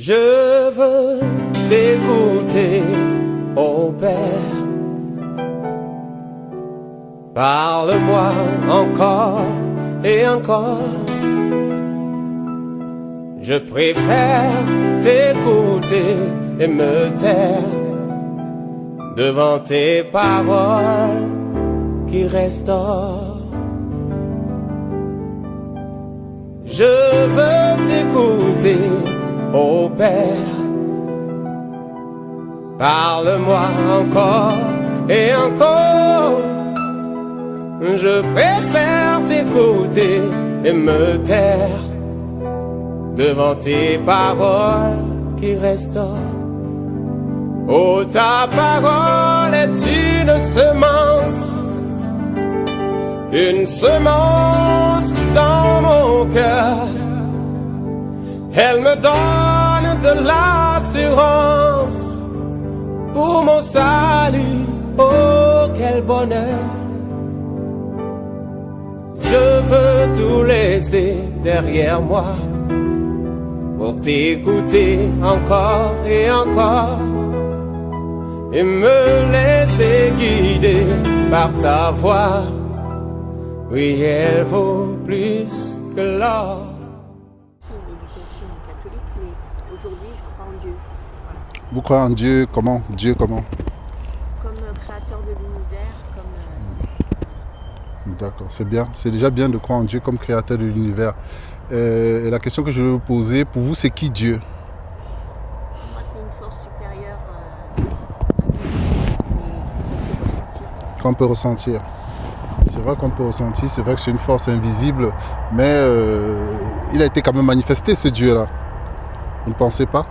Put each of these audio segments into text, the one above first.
Je veux t'écouter, ô Père. Parle-moi encore et encore. Je préfère t'écouter et me taire devant tes paroles qui restaurent. Je veux t'écouter, ô Père. Parle-moi encore et encore. Je préfère t'écouter et me taire devant tes paroles qui restaurent. Oh, ta parole est une semence dans mon cœur. Elle me donne de l'assurance pour mon salut. Oh, quel bonheur! Je veux tout laisser derrière moi pour t'écouter encore et encore et me laisser guider par ta voix. Oui, elle vaut plus que l'or. L'éducation catholique, mais aujourd'hui je crois en Dieu. Voilà. Vous croyez en Dieu comment? Dieu comment? Comme créateur de l'univers, comme... D'accord, c'est bien. C'est déjà bien de croire en Dieu comme créateur de l'univers. Et la question que je vais vous poser, pour vous, c'est qui Dieu? Pour moi, c'est une force supérieure Qu'on peut ressentir. C'est vrai qu'on peut ressentir, c'est vrai que c'est une force invisible, mais il a été quand même manifesté, ce Dieu-là. Vous ne pensez pas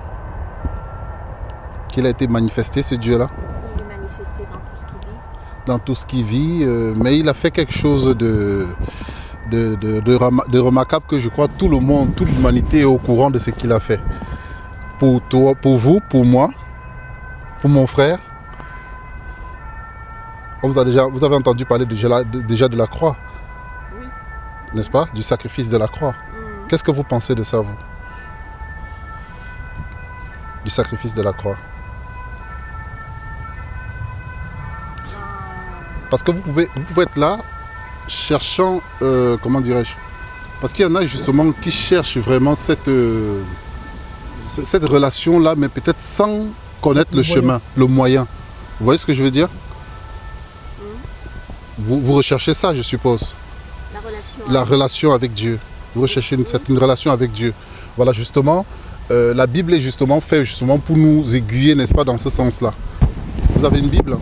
qu'il a été manifesté, ce Dieu-là? Il est manifesté dans tout ce qu'il vit. Dans tout ce qu'il vit, mais il a fait quelque chose de remarquable que je crois tout le monde, toute l'humanité est au courant de ce qu'il a fait. Pour toi, pour vous, pour moi, pour mon frère. Vous avez entendu parler déjà de la croix, Oui. n'est-ce pas? Du sacrifice de la croix. Qu'est-ce que vous pensez de ça, vous? Du sacrifice de la croix. Parce que vous pouvez être là, cherchant, comment dirais-je? Parce qu'il y en a justement qui cherchent vraiment cette relation-là, mais peut-être sans connaître le chemin, le moyen. Vous voyez ce que je veux dire? Vous recherchez ça, je suppose. La relation avec Dieu. Vous recherchez une relation avec Dieu. Voilà, justement, la Bible est justement faite justement pour nous aiguiller, n'est-ce pas, dans ce sens-là. Vous avez une Bible?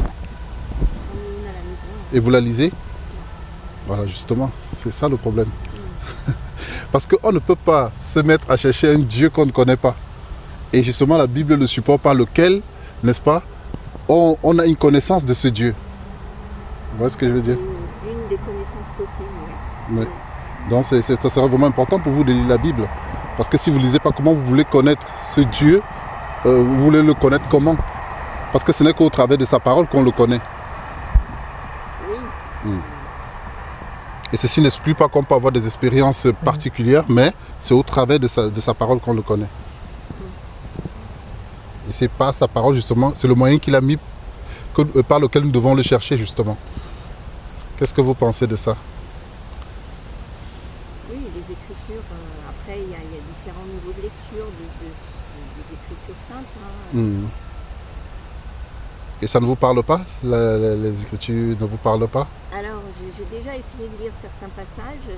Et vous la lisez? Voilà, justement, c'est ça le problème. Parce qu'on ne peut pas se mettre à chercher un Dieu qu'on ne connaît pas. Et justement, la Bible est le support par lequel, n'est-ce pas, on a une connaissance de ce Dieu. Vous voyez ce que je veux dire? Une des connaissances possibles, oui. Donc ça sera vraiment important pour vous de lire la Bible. Parce que si vous ne lisez pas, comment vous voulez connaître ce Dieu, vous voulez le connaître comment? Parce que ce n'est qu'au travers de sa parole qu'on le connaît. Oui. Et ceci n'exclut pas qu'on peut avoir des expériences particulières, mais c'est au travers de sa parole qu'on le connaît. Et c'est pas sa parole justement, c'est le moyen qu'il a mis par lequel nous devons le chercher justement. Qu'est-ce que vous pensez de ça? Oui, les Écritures, après il y a différents niveaux de lecture des Écritures saintes. Et ça ne vous parle pas? Les Écritures ne vous parlent pas? Alors, j'ai déjà essayé de lire certains passages.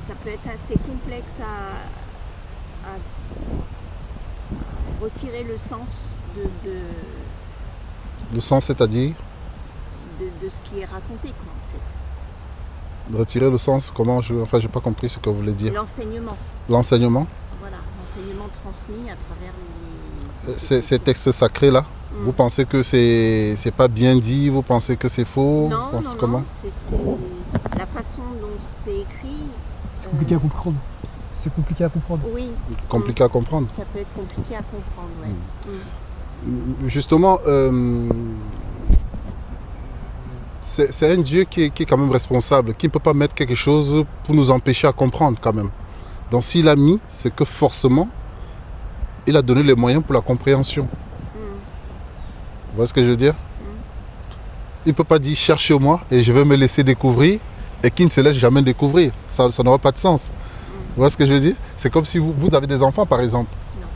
Ça peut être assez complexe à retirer le sens Le sens, c'est-à-dire? De ce qui est raconté, quoi, en fait. Retirer le sens, comment? Enfin, j'ai pas compris ce que vous voulez dire. L'enseignement. L'enseignement? Voilà, l'enseignement transmis à travers ces textes sacrés-là, vous pensez que c'est pas bien dit? Vous pensez que c'est faux? Non, comment? non, c'est la façon dont c'est écrit. C'est compliqué à comprendre. C'est compliqué à comprendre. Oui. Compliqué à comprendre? Ça peut être compliqué à comprendre, oui. Justement, c'est un Dieu qui est quand même responsable, qui ne peut pas mettre quelque chose pour nous empêcher à comprendre quand même. Donc s'il a mis, c'est que forcément, il a donné les moyens pour la compréhension. Vous voyez ce que je veux dire? Il ne peut pas dire cherchez-moi et je vais me laisser découvrir et qu'il ne se laisse jamais découvrir. Ça n'aura pas de sens. Vous voyez ce que je veux dire? C'est comme si vous avez des enfants par exemple. Non.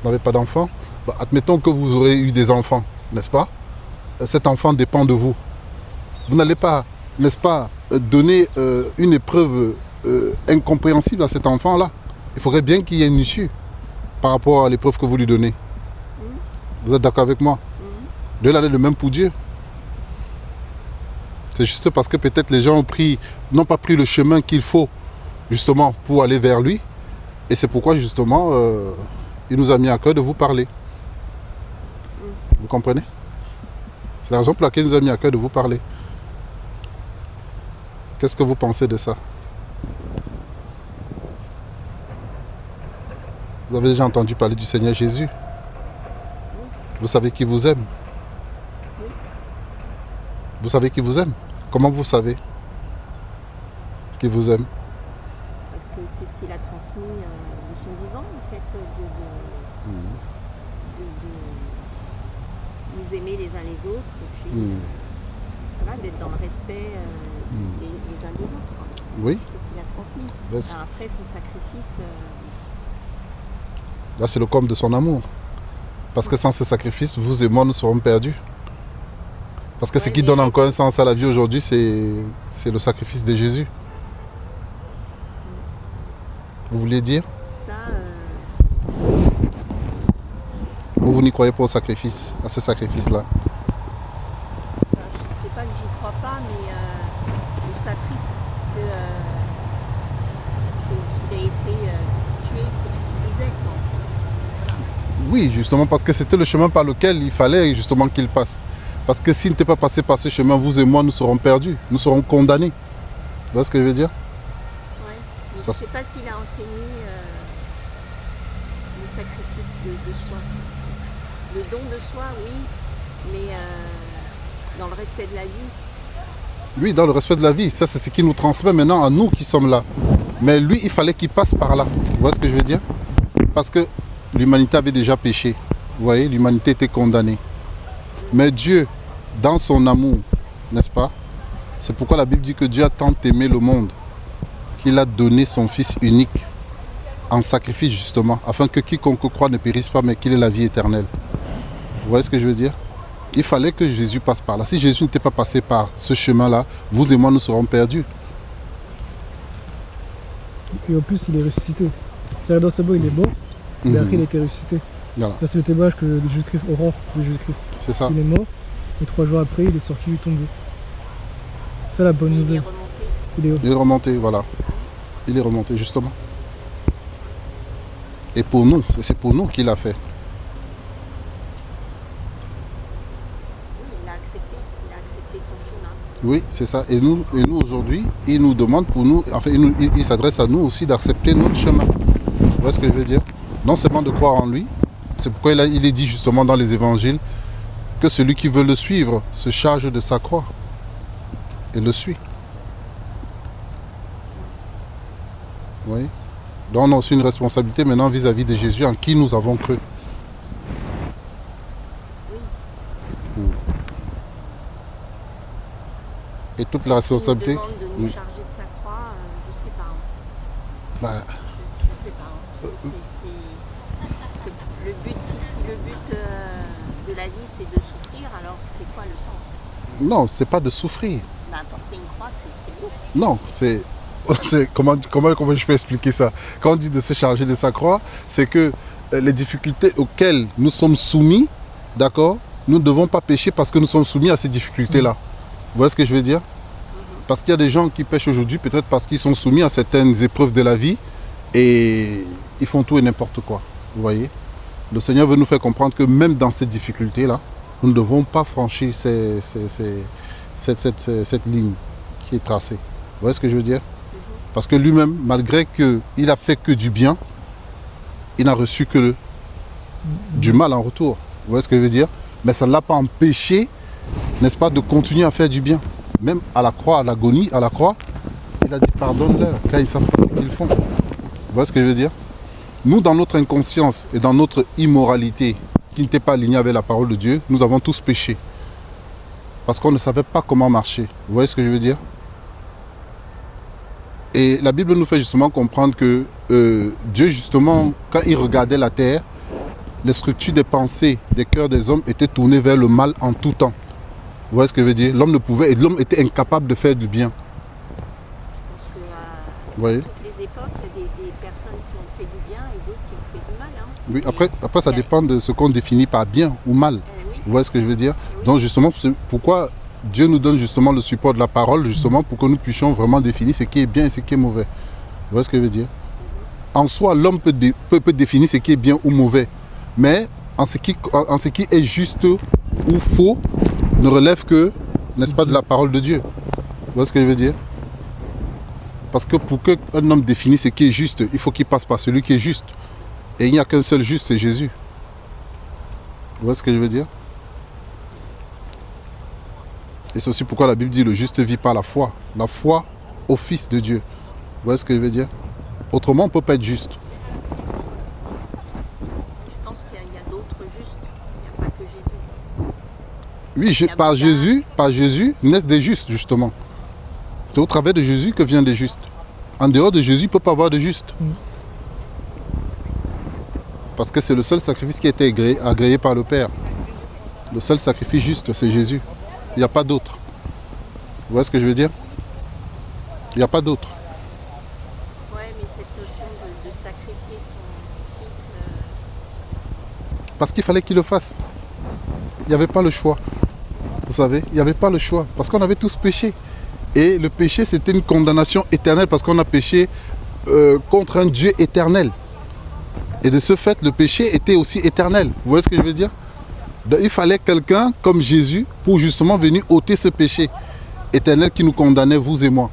Vous n'avez pas d'enfants. Bah, admettons que vous aurez eu des enfants, n'est-ce pas? Cet enfant dépend de vous. Vous n'allez pas, n'est-ce pas, donner une épreuve incompréhensible à cet enfant-là. Il faudrait bien qu'il y ait une issue par rapport à l'épreuve que vous lui donnez. Vous êtes d'accord avec moi? Dieu, il en est le même pour Dieu. C'est juste parce que peut-être les gens n'ont pas pris le chemin qu'il faut justement pour aller vers lui. Et c'est pourquoi justement il nous a mis à cœur de vous parler. Vous comprenez? C'est la raison pour laquelle il nous a mis à cœur de vous parler. Qu'est-ce que vous pensez de ça? Vous avez déjà entendu parler du Seigneur Jésus? Vous savez qu'il vous aime? Vous savez qu'il vous aime? Comment vous savez qu'il vous aime? Parce que c'est ce qu'il a transmis de son vivant, en fait, de nous aimer les uns les autres, et puis voilà, d'être dans le respect les uns des autres. Oui. C'est ce qu'il a transmis. Yes. Alors après, son sacrifice... Là, c'est le comble de son amour. Parce que sans ce sacrifice, vous et moi, nous serons perdus. Parce que ce qui donne encore un sens à la vie aujourd'hui, c'est le sacrifice de Jésus. Vous vouliez dire? Ça, Vous n'y croyez pas au sacrifice, à ce sacrifice-là? je ne sais pas que j'y crois pas, mais je trouve ça triste qu'il ait été tué pour ce qu'il disait, quoi. Oui, justement, parce que c'était le chemin par lequel il fallait justement qu'il passe. Parce que s'il n'était pas passé par ce chemin, vous et moi, nous serons perdus, nous serons condamnés. Vous voyez ce que je veux dire? Ouais, mais je ne sais pas s'il a enseigné le sacrifice de soi. Le don de soi, oui, mais dans le respect de la vie. Oui, dans le respect de la vie. Ça, c'est ce qui nous transmet maintenant à nous qui sommes là. Mais lui, il fallait qu'il passe par là. Vous voyez ce que je veux dire? Parce que l'humanité avait déjà péché. Vous voyez, l'humanité était condamnée. Mais Dieu, dans son amour, n'est-ce pas? C'est pourquoi la Bible dit que Dieu a tant aimé le monde qu'il a donné son Fils unique en sacrifice justement, afin que quiconque croit ne périsse pas, mais qu'il ait la vie éternelle. Vous voyez ce que je veux dire? Il fallait que Jésus passe par là. Si Jésus n'était pas passé par ce chemin-là, vous et moi, nous serons perdus. Et en plus, il est ressuscité. C'est-à-dire, dans ce mot, il est mort, mais après, il a été ressuscité. Voilà. Ça, c'est le témoignage que Jésus-Christ rend de Jésus-Christ. C'est ça. Il est mort, et 3 jours après, il est sorti du tombeau. C'est la bonne Il est nouvelle. remonté. Il est remonté, voilà. Il est remonté, justement. Et pour nous, c'est pour nous qu'il a fait. Oui, il a accepté son chemin. Oui, c'est ça. Et nous aujourd'hui, il nous demande pour nous, enfin, il s'adresse à nous aussi d'accepter notre chemin. Vous voyez ce que je veux dire? Non seulement de croire en lui, c'est pourquoi il est dit justement dans les évangiles que celui qui veut le suivre se charge de sa croix et le suit. Oui. Donc on a aussi une responsabilité maintenant vis-à-vis de Jésus en qui nous avons cru. Et toute la responsabilité. Il nous demande de nous charger de sa croix, je sais pas. Bah, Je sais pas. Le but, si le but de la vie c'est de souffrir, alors c'est quoi le sens? non, c'est pas de souffrir. Porter une croix, c'est beau. Non, c'est comment je peux expliquer ça? Quand on dit de se charger de sa croix, c'est que les difficultés auxquelles nous sommes soumis, d'accord, nous ne devons pas pécher parce que nous sommes soumis à ces difficultés-là. Vous voyez ce que je veux dire? Parce qu'il y a des gens qui pêchent aujourd'hui, peut-être parce qu'ils sont soumis à certaines épreuves de la vie et ils font tout et n'importe quoi. Vous voyez? Le Seigneur veut nous faire comprendre que même dans ces difficultés-là, nous ne devons pas franchir cette ligne qui est tracée. Vous voyez ce que je veux dire? Parce que lui-même, malgré qu'il a fait que du bien, il n'a reçu que du mal en retour. Vous voyez ce que je veux dire? Mais ça ne l'a pas empêché, n'est-ce pas, de continuer à faire du bien. Même à la croix, à l'agonie, à la croix, il a dit pardonne-leur, car ils ne savent pas ce qu'ils font. Vous Vous voyez ce que je veux dire? Nous, dans notre inconscience et dans notre immoralité, qui n'était pas alignée avec la parole de Dieu, nous avons tous péché. Parce qu'on ne savait pas comment marcher. Vous voyez ce que je veux dire? Et la Bible nous fait justement comprendre que Dieu, justement, quand il regardait la terre, les structures des pensées, des cœurs des hommes étaient tournées vers le mal en tout temps. Vous voyez ce que je veux dire? L'homme était incapable de faire du bien. Je pense qu'à Vous voyez? toutes les époques, il y a des personnes qui ont fait du bien et d'autres qui ont fait du mal. Hein. Oui, Et après, ça dépend de ce qu'on définit par bien ou mal. oui. Vous voyez ce que je veux dire? Oui. Donc justement, c'est pourquoi Dieu nous donne justement le support de la parole, justement pour que nous puissions vraiment définir ce qui est bien et ce qui est mauvais. Vous voyez ce que je veux dire? En soi, l'homme peut définir ce qui est bien ou mauvais, mais en ce qui est juste ou faux, ne relève que, n'est-ce pas, de la parole de Dieu. Vous voyez ce que je veux dire? Parce que pour qu'un homme définisse ce qui est juste, il faut qu'il passe par celui qui est juste. Et il n'y a qu'un seul juste, c'est Jésus. Vous voyez ce que je veux dire? Et c'est aussi pourquoi la Bible dit le juste vit par la foi. La foi au Fils de Dieu. Vous voyez ce que je veux dire? Autrement, on ne peut pas être juste. Je pense qu'il y a d'autres justes. Il n'y a pas que Jésus. Oui, par Jésus naissent des justes, justement. C'est au travers de Jésus que viennent des justes. En dehors de Jésus, il ne peut pas avoir de justes. Parce que c'est le seul sacrifice qui a été agréé par le Père. Le seul sacrifice juste, c'est Jésus. Il n'y a pas d'autre. Vous voyez ce que je veux dire? Il n'y a pas d'autre. Oui, mais cette notion de sacrifier son fils, Parce qu'il fallait qu'il le fasse. Il n'y avait pas le choix. Vous savez, il n'y avait pas le choix. Parce qu'on avait tous péché. Et le péché, c'était une condamnation éternelle parce qu'on a péché contre un Dieu éternel. Et de ce fait, le péché était aussi éternel. Vous voyez ce que je veux dire? Donc, il fallait quelqu'un comme Jésus pour justement venir ôter ce péché éternel qui nous condamnait, vous et moi.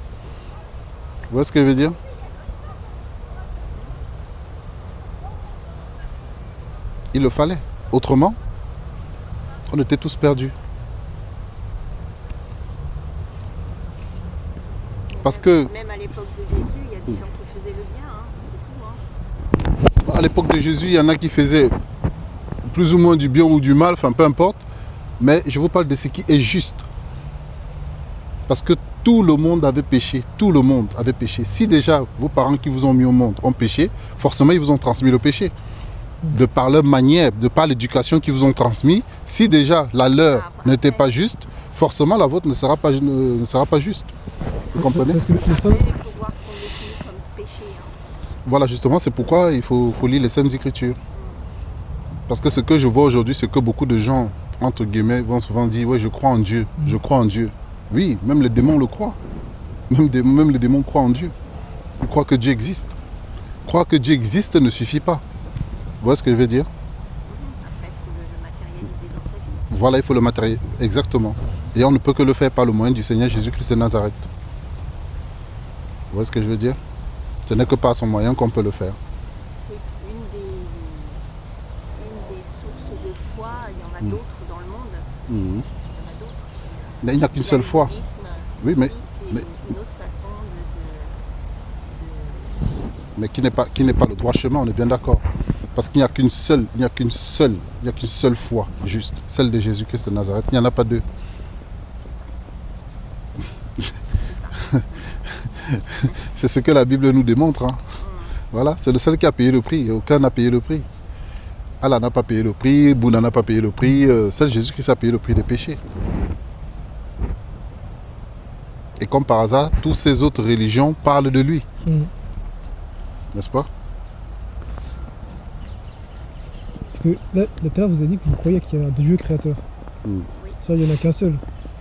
Vous voyez ce que je veux dire? Il le fallait. Autrement, on était tous perdus. Parce que même à l'époque de Jésus, il y a des gens qui faisaient le bien. Hein. C'est tout. Hein. à l'époque de Jésus, il y en a qui faisaient plus ou moins du bien ou du mal, enfin peu importe. Mais je vous parle de ce qui est juste. Parce que tout le monde avait péché. Tout le monde avait péché. Si déjà vos parents qui vous ont mis au monde ont péché, forcément ils vous ont transmis le péché. De par leur manière, de par l'éducation qu'ils vous ont transmis, si déjà la leur n'était pas juste, forcément la vôtre ne sera pas juste. Vous comprenez? Parce que les femmes, Il faut voir qu'on définit comme péché. Hein. Voilà, justement, c'est pourquoi il faut lire les Saintes Écritures. Parce que ce que je vois aujourd'hui, c'est que beaucoup de gens, entre guillemets, vont souvent dire « Ouais, je crois en Dieu, je crois en Dieu ». Oui, même les démons le croient. Même les démons croient en Dieu. Ils croient que Dieu existe. Croire que Dieu existe ne suffit pas. Vous voyez ce que je veux dire? Après, il faut le matérialiser dans sa vie. Voilà, il faut le matériel. Exactement. Et on ne peut que le faire par le moyen du Seigneur Jésus-Christ de Nazareth. Vous voyez ce que je veux dire? Ce n'est que par son moyen qu'on peut le faire. C'est une des sources de foi. Il y en a d'autres dans le monde. Il y en a d'autres. Mais il n'y a qu'une seule foi. Oui, mais Une autre façon mais qui n'est pas le droit chemin, on est bien d'accord. Parce qu'il n'y a qu'une seule foi juste, celle de Jésus-Christ de Nazareth. Il n'y en a pas deux. C'est ce que la Bible nous démontre. Hein. Voilà, c'est le seul qui a payé le prix. Aucun n'a payé le prix. Allah n'a pas payé le prix, Bouddha n'a pas payé le prix. Seul Jésus-Christ a payé le prix des péchés. Et comme par hasard, toutes ces autres religions parlent de lui. N'est-ce pas? parce que là, tout à l'heure, vous avez dit que vous croyez qu'il y a un Dieu créateur. Ça, il n'y en a qu'un seul.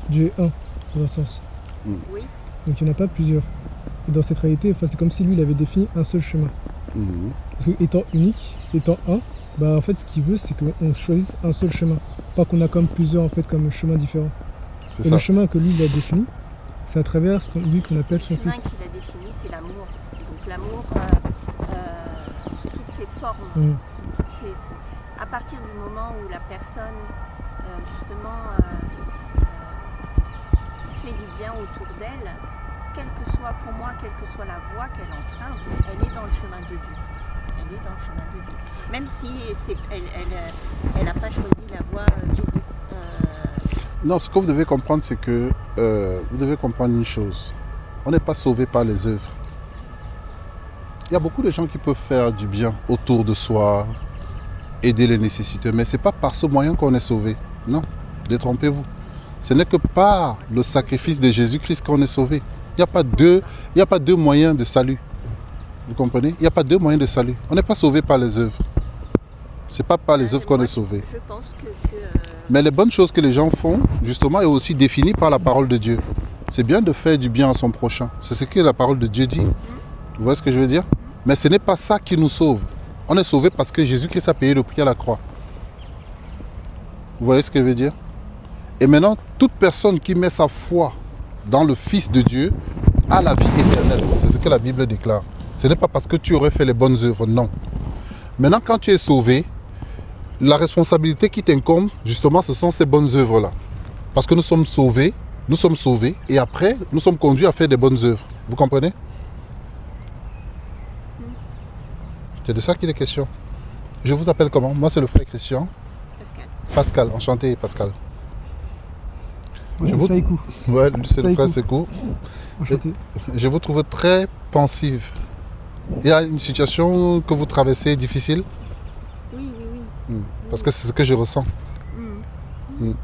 Dieu est un, dans un sens. Oui. Donc il n'y en a pas plusieurs. Et dans cette réalité, enfin, c'est comme si lui, il avait défini un seul chemin. Parce que étant unique, étant un, bah en fait, ce qu'il veut, c'est qu'on choisisse un seul chemin. Pas qu'on a comme plusieurs, en fait, comme chemins différents. C'est Et ça. le chemin que lui, il a défini, c'est à travers lui qu'on appelle son Le chemin fils. qu'il a défini, c'est l'amour. Donc l'amour sous toutes ses formes. Sous toutes ses... À partir du moment où la personne, justement, fait du bien autour d'elle, quelle que soit, pour moi, quelle que soit la voie qu'elle emprunte, elle est dans le chemin de Dieu. Elle est dans le chemin de Dieu. Même si elle n'a pas choisi la voie Jésus. Non, ce que vous devez comprendre, c'est que vous devez comprendre une chose. On n'est pas sauvé par les œuvres. Il y a beaucoup de gens qui peuvent faire du bien autour de soi, aider les nécessiteux, mais ce n'est pas par ce moyen qu'on est sauvé. Non, détrompez-vous. Ce n'est que par le sacrifice de Jésus-Christ qu'on est sauvé. Il n'y a pas deux moyens de salut. Vous comprenez? Il n'y a pas deux moyens de salut. On n'est pas sauvé par les œuvres. Ce n'est pas par les œuvres qu'on est sauvé. Je pense que Mais les bonnes choses que les gens font, justement, est aussi définies par la parole de Dieu. C'est bien de faire du bien à son prochain. C'est ce que la parole de Dieu dit. Vous voyez ce que je veux dire? Mais ce n'est pas ça qui nous sauve. On est sauvé parce que Jésus-Christ a payé le prix à la croix. Vous voyez ce que je veux dire? Et maintenant, toute personne qui met sa foi dans le Fils de Dieu a la vie éternelle. C'est ce que la Bible déclare. Ce n'est pas parce que tu aurais fait les bonnes œuvres, non. Maintenant, quand tu es sauvé, la responsabilité qui t'incombe, justement, ce sont ces bonnes œuvres-là. Parce que nous sommes sauvés, et après, nous sommes conduits à faire des bonnes œuvres. Vous comprenez? C'est de ça qu'il est question. Je vous appelle comment? Moi, c'est le frère Christian. Pascal, enchanté, Pascal. Moi, c'est Saïkou. Ouais, c'est le frère Sekou. Enchanté. Je vous trouve très pensive. Il y a une situation que vous traversez difficile? oui, oui, oui. Parce que c'est ce que je ressens. Oui, je suis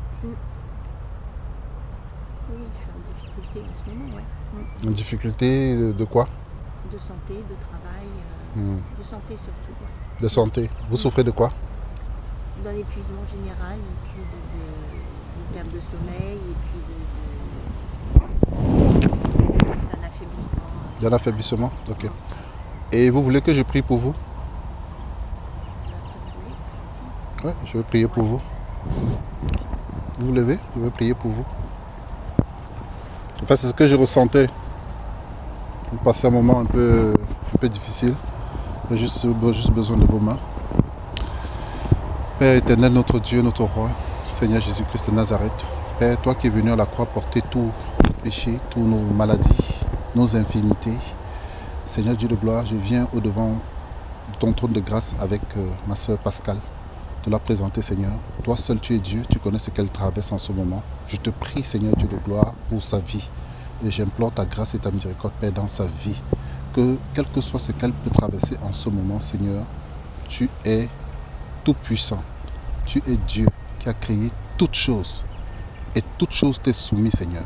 en difficulté en ce moment, ouais. Une difficulté de quoi? De santé, de travail, de santé surtout. Ouais. De santé. Vous souffrez de quoi? D'un épuisement général, et puis de perte de sommeil, et puis d'un affaiblissement. D'un affaiblissement? Ok. Et vous voulez que je prie pour vous? Oui, je vais prier pour vous. Vous vous levez, je vais prier pour vous. Enfin, c'est ce que je ressentais. Vous passez un moment un peu difficile. J'ai juste besoin de vos mains. Père éternel, notre Dieu, notre roi, Seigneur Jésus-Christ de Nazareth. Père, toi qui es venu à la croix porter tous nos péchés, toutes nos maladies, nos infirmités. Seigneur Dieu de gloire, je viens au-devant de ton trône de grâce avec ma soeur Pascal. De la présenter, Seigneur. Toi seul tu es Dieu, tu connais ce qu'elle traverse en ce moment. Je te prie, Seigneur Dieu de gloire, pour sa vie. Et j'implore ta grâce et ta miséricorde, Père, dans sa vie. Que, quel que soit ce qu'elle peut traverser en ce moment, Seigneur, tu es tout puissant. Tu es Dieu qui a créé toutes choses. Et toute chose t'est soumise, Seigneur.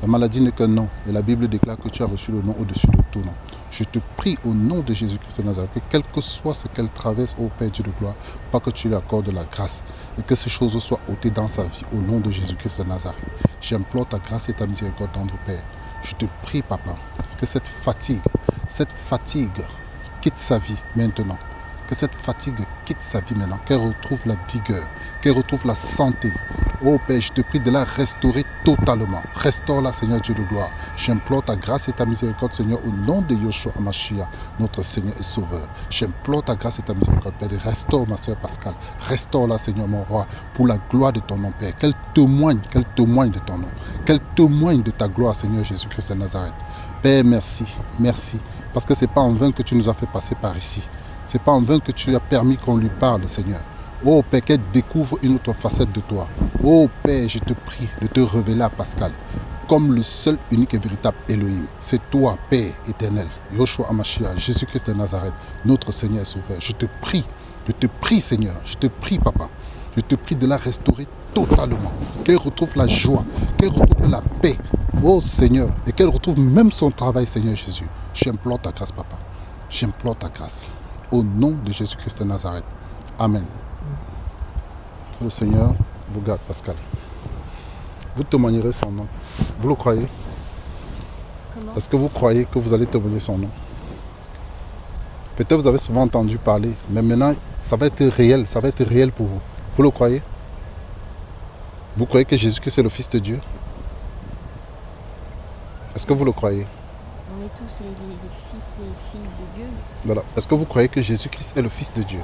La maladie n'est qu'un nom. Et la Bible déclare que tu as reçu le nom au-dessus de tout nom. Je te prie au nom de Jésus-Christ de Nazareth, que quel que soit ce qu'elle traverse, ô Père Dieu de gloire, pas que tu lui accordes de la grâce. Et que ces choses soient ôtées dans sa vie, au nom de Jésus-Christ de Nazareth. J'implore ta grâce et ta miséricorde, tendre Père. Je te prie, Papa, que cette fatigue quitte sa vie maintenant. Que cette fatigue quitte sa vie maintenant, qu'elle retrouve la vigueur, qu'elle retrouve la santé. Oh Père, je te prie de la restaurer totalement. Restaure-la, Seigneur Dieu de gloire. J'implore ta grâce et ta miséricorde, Seigneur, au nom de Yoshua Hamashiach, notre Seigneur et Sauveur. J'implore ta grâce et ta miséricorde, Père. Restaure ma soeur Pascal. Restaure-la, Seigneur, mon roi, pour la gloire de ton nom, Père. Qu'elle témoigne de ton nom. Qu'elle témoigne de ta gloire, Seigneur Jésus-Christ de Nazareth. Père, merci, merci. Parce que ce n'est pas en vain que tu nous as fait passer par ici. Ce n'est pas en vain que tu as permis qu'on lui parle, Seigneur. Oh Père, qu'elle découvre une autre facette de toi. Oh Père, je te prie de te révéler à Pascal comme le seul, unique et véritable Elohim. C'est toi, Père éternel, Yoshua Hamashiach, Jésus-Christ de Nazareth, notre Seigneur et Sauveur. Je te prie Seigneur, je te prie Papa, je te prie de la restaurer totalement. Qu'elle retrouve la joie, qu'elle retrouve la paix, oh Seigneur, et qu'elle retrouve même son travail, Seigneur Jésus. J'implore ta grâce, Papa. J'implore ta grâce. Au nom de Jésus-Christ de Nazareth. Amen. Que le Seigneur vous garde, Pascal. Vous témoignerez son nom. Vous le croyez? Comment? Est-ce que vous croyez que vous allez témoigner son nom? Peut-être vous avez souvent entendu parler, mais maintenant, ça va être réel pour vous. Vous le croyez? Vous croyez que Jésus-Christ est le Fils de Dieu? Est-ce que vous le croyez? On est tous les fils et filles de Dieu. Voilà. Est-ce que vous croyez que Jésus-Christ est le Fils de Dieu?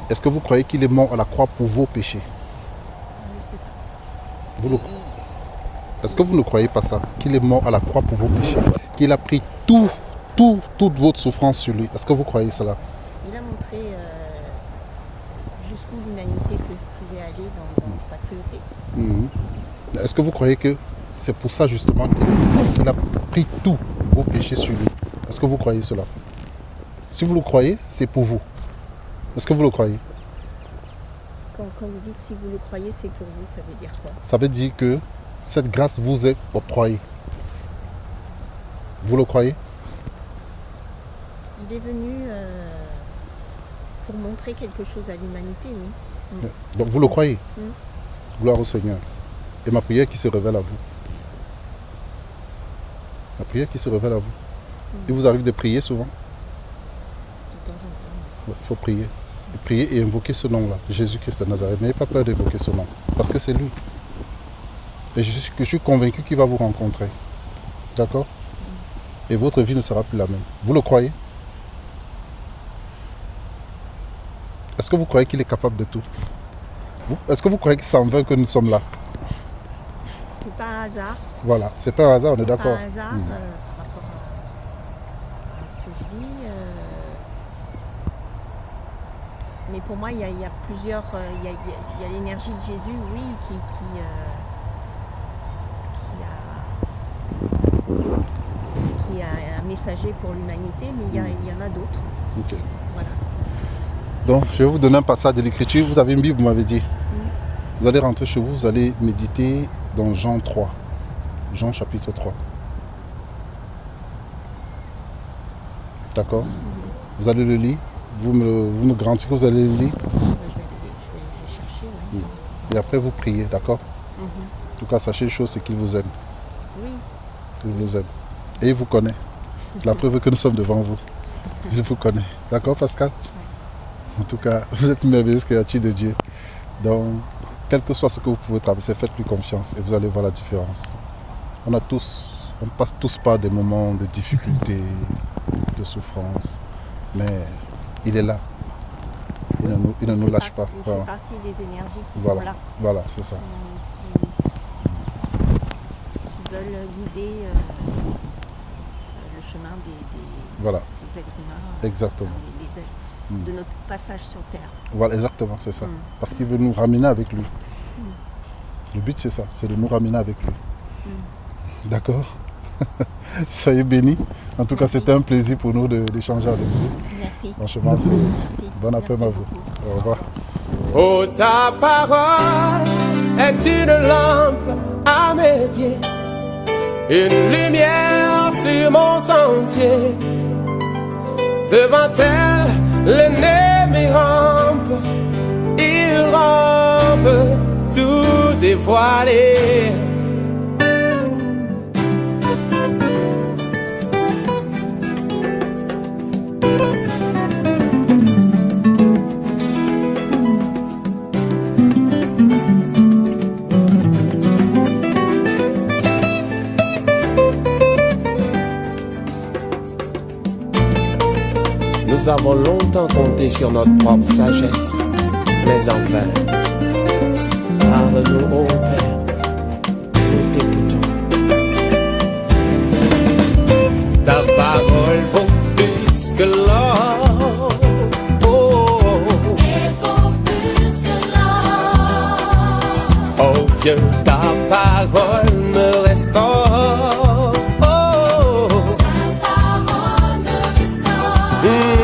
Est-ce que vous croyez qu'il est mort à la croix pour vos péchés? Je ne sais pas. Vous le... Est-ce que vous ne croyez pas ça? Qu'il est mort à la croix pour vos péchés, qu'il a pris toute votre souffrance sur lui. Est-ce que vous croyez cela? Il a montré jusqu'où l'humanité pouvait aller dans sa cruauté. Est-ce que vous croyez que c'est pour ça justement qu'il a pris tous vos péchés sur lui? Est-ce que vous croyez cela? Si vous le croyez, c'est pour vous. Est-ce que vous le croyez? Quand vous dites si vous le croyez, c'est pour vous, ça veut dire quoi? Ça veut dire que cette grâce vous est octroyée. Vous le croyez? Il est venu pour montrer quelque chose à l'humanité, oui. Donc vous le croyez? Gloire au Seigneur. Et ma prière qui se révèle à vous. La prière qui se révèle à vous. Il vous arrive de prier souvent? De temps en temps. Il faut prier. Et prier et invoquer ce nom-là, Jésus-Christ de Nazareth. N'ayez pas peur d'évoquer ce nom, parce que c'est lui. Et je suis convaincu qu'il va vous rencontrer. D'accord? Et votre vie ne sera plus la même. Vous le croyez? Est-ce que vous croyez qu'il est capable de tout? Est-ce que vous croyez que c'est en vain que nous sommes là? C'est pas un hasard. Voilà, c'est pas un hasard, on est d'accord. C'est pas un hasard par rapport à ce que je vis. Mais pour moi, il y a plusieurs. Il y a l'énergie de Jésus, oui, qui a un messager pour l'humanité, mais il y en a d'autres. Ok. Voilà. Donc, je vais vous donner un passage de l'Écriture. Vous avez une Bible, vous m'avez dit. Vous allez rentrer chez vous, vous allez méditer dans Jean 3. Jean chapitre 3. D'accord? Vous allez le lire. Vous me garantissez que vous allez le lire. Je vais chercher, oui. Et après, vous priez, d'accord? En tout cas, sachez une chose, c'est qu'il vous aime. Oui. Il vous aime. Et il vous connaît. La preuve que nous sommes devant vous. Je vous connais. D'accord, Pascal? En tout cas, vous êtes une merveilleuse créature de Dieu. Donc, quel que soit ce que vous pouvez traverser, faites-lui confiance et vous allez voir la différence. On passe tous par des moments de difficulté, de souffrance, mais il est là. Il ne nous lâche pas. Il Voilà. fait partie des énergies qui sont là. Voilà, c'est ça. Qui veulent guider le chemin des êtres humains. Exactement. De notre passage sur Terre. Voilà, exactement, c'est ça. Parce qu'il veut nous ramener avec lui. Le but, c'est ça, c'est de nous ramener avec lui. D'accord? Soyez bénis. En tout cas, c'était un plaisir pour nous d'échanger avec vous. Merci. Franchement, c'est bon après-midi à vous. Au revoir. Oh, ta parole est une lampe à mes pieds, une lumière sur mon sentier. Devant elle, l'ennemi rampe, il rampe tout dévoilé. Nous avons longtemps compté sur notre propre sagesse, mais enfin, parle-nous, ô Père, nous t'écoutons. Ta parole vaut plus que l'or, Elle vaut plus que l'or. oh Dieu, ta parole me restaure.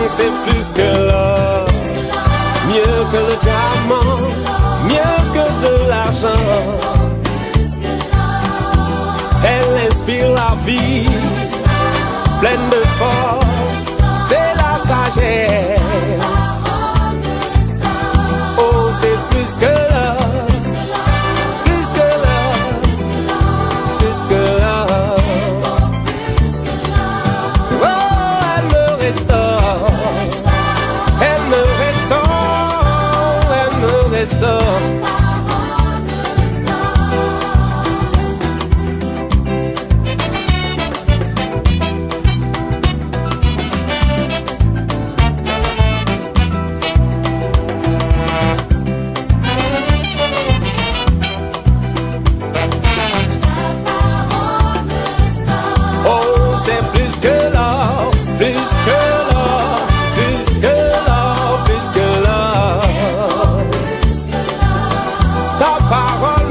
C'est plus que l'or, mieux que le diamant, mieux que de l'argent. Elle inspire la vie, pleine de force, c'est la sagesse. Oh, c'est plus que l'or, plus que l'or, plus que l'or. Oh, elle me restaure. Ta ta parole